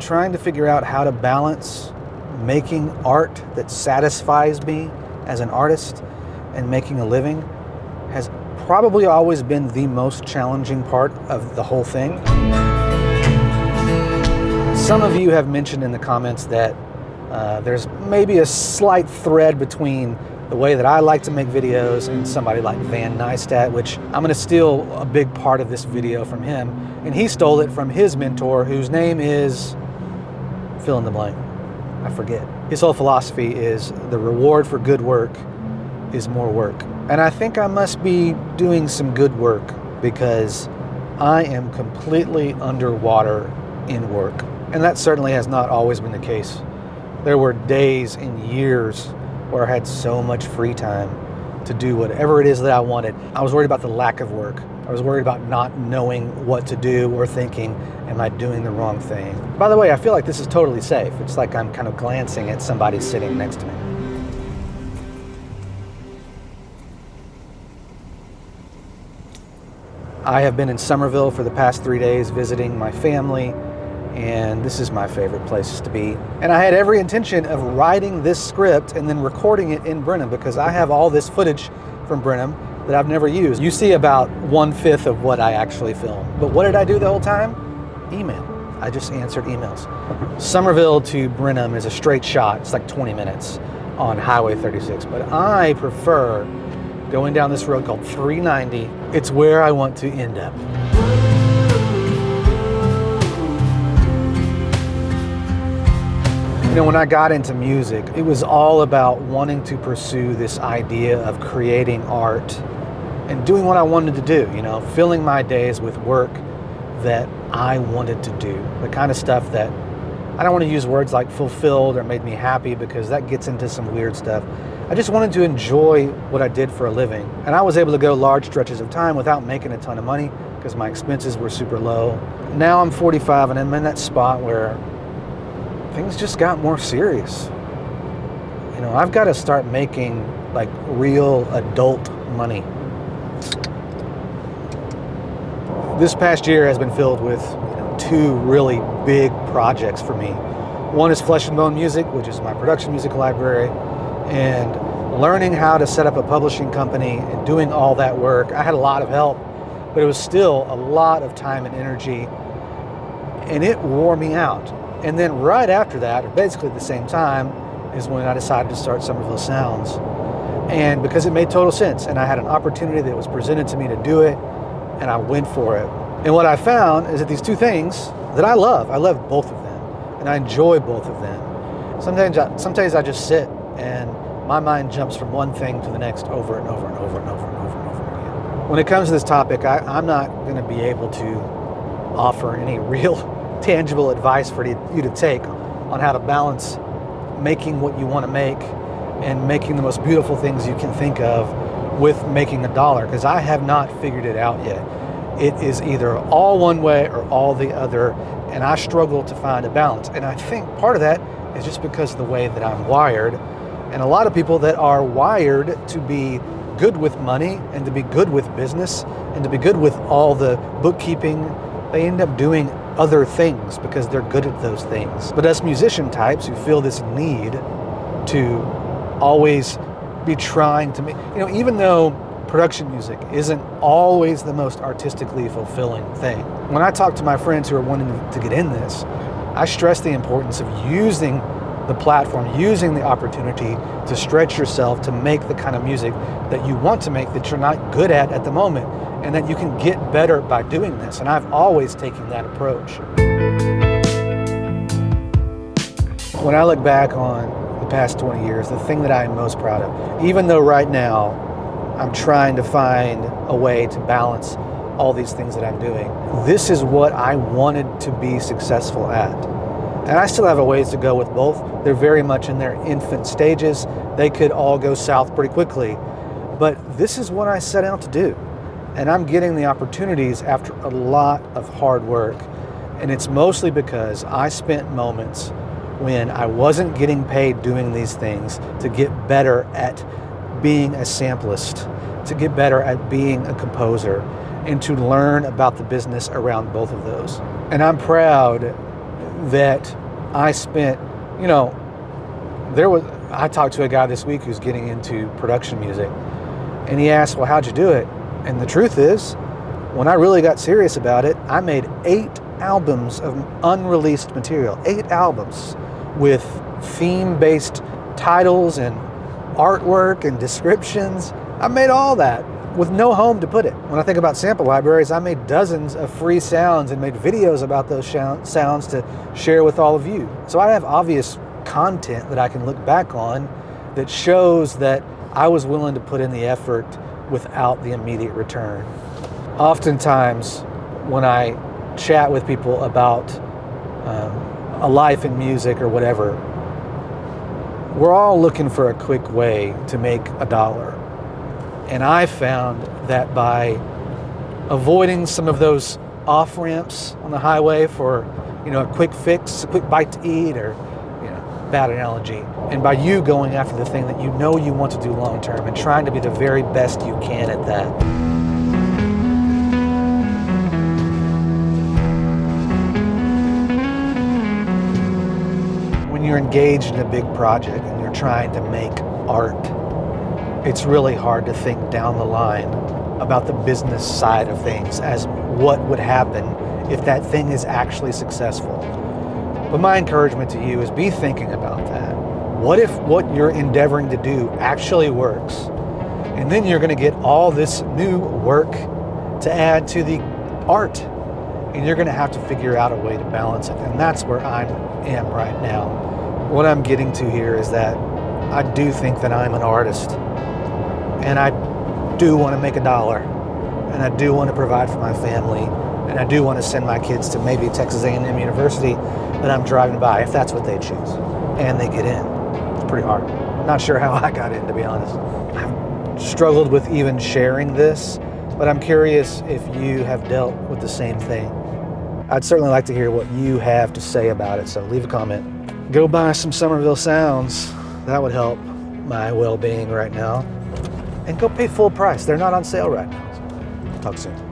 trying to figure out how to balance making art that satisfies me as an artist and making a living has probably always been the most challenging part of the whole thing. Some of you have mentioned in the comments that there's maybe a slight thread between the way that I like to make videos and somebody like Van Neistat, which I'm gonna steal a big part of this video from him. And he stole it from his mentor, whose name is, fill in the blank, I forget. His whole philosophy is the reward for good work is more work. And I think I must be doing some good work because I am completely underwater in work. And that certainly has not always been the case. There were days and years where I had so much free time to do whatever it is that I wanted. I was worried about the lack of work. I was worried about not knowing what to do or thinking, am I doing the wrong thing? By the way, I feel like this is totally safe. It's like I'm kind of glancing at somebody sitting next to me. I have been in Somerville for the past 3 days visiting my family, and this is my favorite place to be. And I had every intention of writing this script and then recording it in Brenham because I have all this footage from Brenham that I've never used. You see about 1/5 of what I actually filmed. But what did I do the whole time? Email. I just answered emails. Somerville to Brenham is a straight shot. It's like 20 minutes on Highway 36. But I prefer going down this road called 390. It's where I want to end up. You know, when I got into music, it was all about wanting to pursue this idea of creating art and doing what I wanted to do, you know, filling my days with work that I wanted to do. The kind of stuff that, I don't want to use words like fulfilled or made me happy because that gets into some weird stuff. I just wanted to enjoy what I did for a living. And I was able to go large stretches of time without making a ton of money because my expenses were super low. Now I'm 45 and I'm in that spot where things just got more serious. You know, I've got to start making like real adult money. This past year has been filled with, you know, 2 really big projects for me. One is Flesh and Bone Music, which is my production music library, and learning how to set up a publishing company and doing all that work. I had a lot of help, but it was still a lot of time and energy, and it wore me out. And then right after that, or basically at the same time, is when I decided to start Somerville Sounds. And because it made total sense, and I had an opportunity that was presented to me to do it, and I went for it. And what I found is that these 2 things that I love both of them, and I enjoy both of them. Sometimes I just sit, and my mind jumps from one thing to the next over and over and over and over and over and over again. When it comes to this topic, I'm not gonna be able to offer any real tangible advice for you to take on how to balance making what you want to make and making the most beautiful things you can think of with making $1, because I have not figured it out yet. It is either all one way or all the other, and I struggle to find a balance. And I think part of that is just because of the way that I'm wired. And a lot of people that are wired to be good with money and to be good with business and to be good with all the bookkeeping, they end up doing other things because they're good at those things. But us musician types who feel this need to always be trying to make, you know, even though production music isn't always the most artistically fulfilling thing. When I talk to my friends who are wanting to get in this, I stress the importance of using the platform, using the opportunity to stretch yourself to make the kind of music that you want to make that you're not good at the moment, and that you can get better by doing this. And I've always taken that approach. When I look back on the past 20 years, the thing that I'm most proud of, even though right now I'm trying to find a way to balance all these things that I'm doing, this is what I wanted to be successful at. And I still have a ways to go with both. They're very much in their infant stages. They could all go south pretty quickly. But this is what I set out to do. And I'm getting the opportunities after a lot of hard work. And it's mostly because I spent moments when I wasn't getting paid doing these things to get better at being a samplist, to get better at being a composer, and to learn about the business around both of those. And I'm proud that I spent, I talked to a guy this week who's getting into production music, and he asked, well, how'd you do it? And the truth is, when I really got serious about it, I made 8 albums of unreleased material, 8 albums with theme-based titles and artwork and descriptions. I made all that with no home to put it. When I think about sample libraries, I made dozens of free sounds and made videos about those sounds to share with all of you. So I have obvious content that I can look back on that shows that I was willing to put in the effort without the immediate return. Oftentimes, when I chat with people about a life in music or whatever, we're all looking for a quick way to make $1. And I found that by avoiding some of those off-ramps on the highway for, a quick fix, a quick bite to eat, or, bad analogy, and by you going after the thing that you know you want to do long-term and trying to be the very best you can at that. When you're engaged in a big project and you're trying to make art, it's really hard to think down the line about the business side of things as what would happen if that thing is actually successful. But my encouragement to you is be thinking about that. What if what you're endeavoring to do actually works? And then you're going to get all this new work to add to the art. And you're going to have to figure out a way to balance it. And that's where I am right now. What I'm getting to here is that I do think that I'm an artist. And I do want to make $1. And I do want to provide for my family. And I do want to send my kids to maybe Texas A&M University that I'm driving by, if that's what they choose. And they get in. It's pretty hard. Not sure how I got in, to be honest. I've struggled with even sharing this, but I'm curious if you have dealt with the same thing. I'd certainly like to hear what you have to say about it, so leave a comment. Go buy some Somerville Sounds. That would help my well-being right now. And go pay full price. They're not on sale right now. Talk soon.